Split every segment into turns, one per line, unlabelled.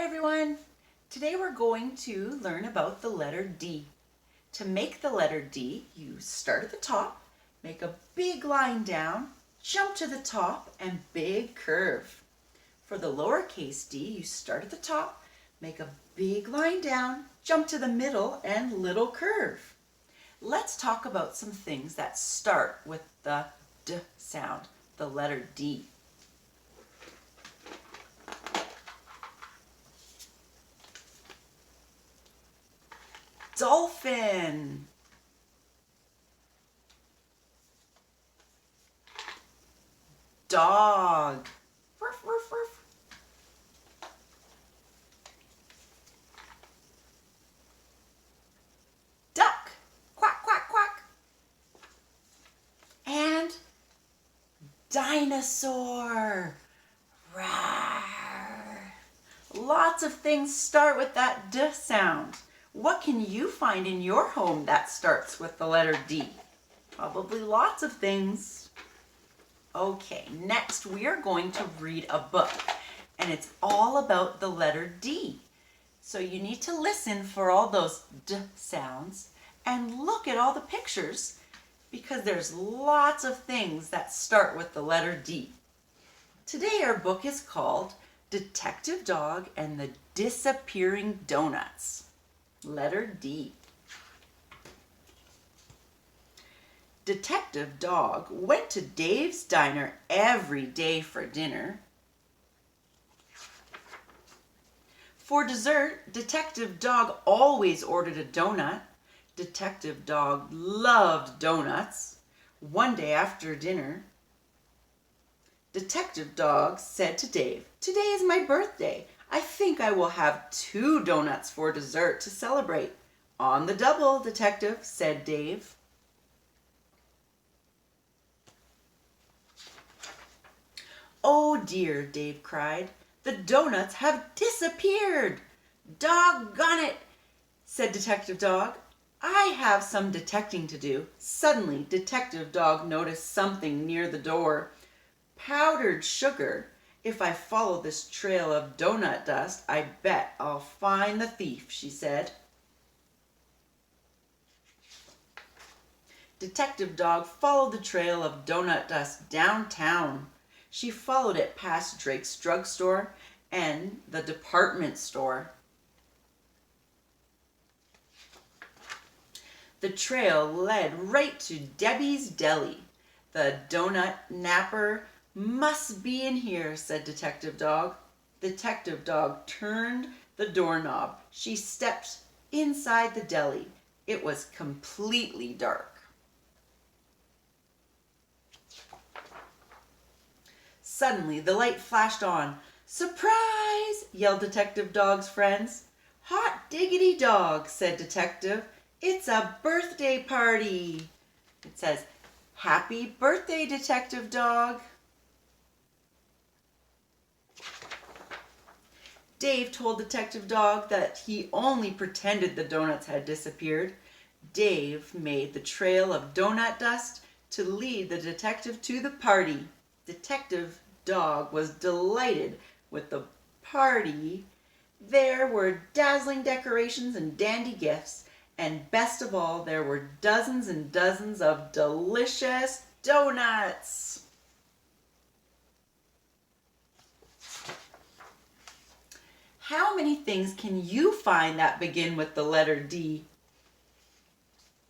Hi everyone! Today we're going to learn about the letter D. To make the letter D, you start at the top, make a big line down, jump to the top, and big curve. For the lowercase d, you start at the top, make a big line down, jump to the middle, and little curve. Let's talk about some things that start with the D sound, the letter D. Dolphin. Dog. Ruff, ruff, ruff. Duck. Quack, quack, quack. And dinosaur. Rawr. Lots of things start with that D sound. What can you find in your home that starts with the letter D? Probably lots of things. Okay, next we are going to read a book, and it's all about the letter D. So you need to listen for all those D sounds and look at all the pictures because there's lots of things that start with the letter D. Today our book is called Detective Dog and the Disappearing Donuts. Letter D. Detective Dog went to Dave's diner every day for dinner. For dessert, Detective Dog always ordered a donut. Detective Dog loved donuts. One day after dinner, Detective Dog said to Dave, "Today is my birthday. I think I will have 2 donuts for dessert to celebrate." "On the double, Detective," said Dave. "Oh dear," Dave cried. "The donuts have disappeared." "Doggone it," said Detective Dog. "I have some detecting to do." Suddenly, Detective Dog noticed something near the door. "Powdered sugar. If I follow this trail of donut dust, I bet I'll find the thief," she said. Detective Dog followed the trail of donut dust downtown. She followed it past Drake's drugstore and the department store. The trail led right to Debbie's Deli. "The donut napper must be in here," said Detective Dog. Detective Dog turned the doorknob. She stepped inside the deli. It was completely dark. Suddenly, the light flashed on. "Surprise!" yelled Detective Dog's friends. "Hot diggity dog," said Detective. "It's a birthday party." It says, "Happy birthday, Detective Dog." Dave told Detective Dog that he only pretended the donuts had disappeared. Dave made the trail of donut dust to lead the detective to the party. Detective Dog was delighted with the party. There were dazzling decorations and dandy gifts, and best of all, there were dozens and dozens of delicious donuts. How many things can you find that begin with the letter D?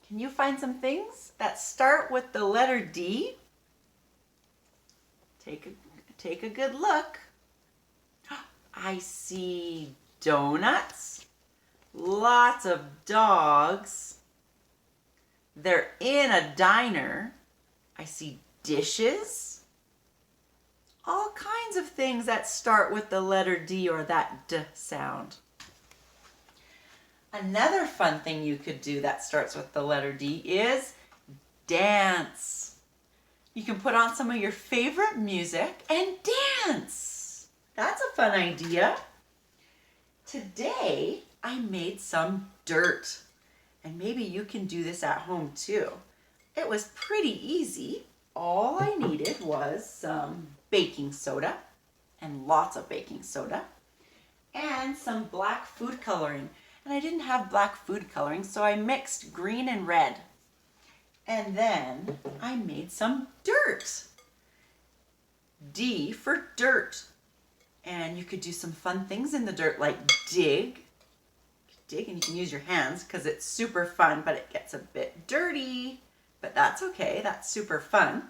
Can you find some things that start with the letter D? Take a good look. I see donuts, lots of dogs. They're in a diner. I see dishes. All kinds of things that start with the letter D or that D sound. Another fun thing you could do that starts with the letter D is dance. You can put on some of your favorite music and dance. That's a fun idea. Today, I made some dirt, and maybe you can do this at home too. It was pretty easy. All I needed was some baking soda and lots of baking soda and some black food coloring. And I didn't have black food coloring, so I mixed green and red. And then I made some dirt. D for dirt. And you could do some fun things in the dirt like dig. Dig, and you can use your hands because it's super fun, but it gets a bit dirty. But that's okay, that's super fun.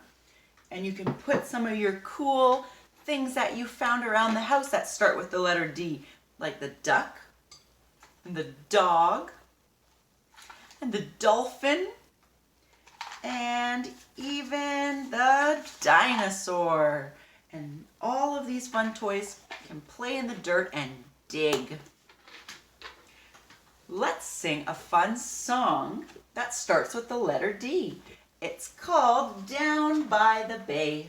And you can put some of your cool things that you found around the house that start with the letter D, like the duck, and the dog, and the dolphin, and even the dinosaur. And all of these fun toys can play in the dirt and dig. Let's sing a fun song that starts with the letter D. It's called Down by the Bay.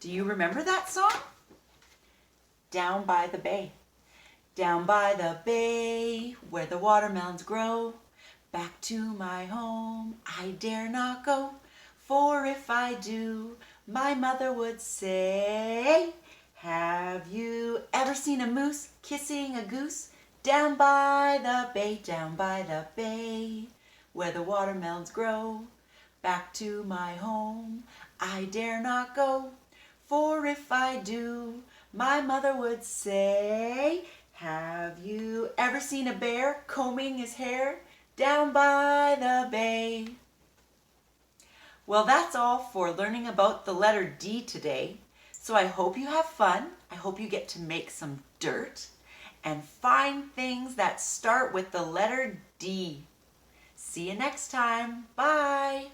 Do you remember that song? Down by the bay. Down by the bay, where the watermelons grow. Back to my home, I dare not go. For if I do, my mother would say, have you ever seen a moose kissing a goose? Down by the bay, where the watermelons grow. Back to my home, I dare not go. For if I do, my mother would say, have you ever seen a bear combing his hair? Down by the bay. Well, that's all for learning about the letter D today. So I hope you have fun. I hope you get to make some dirt and find things that start with the letter D. See you next time. Bye.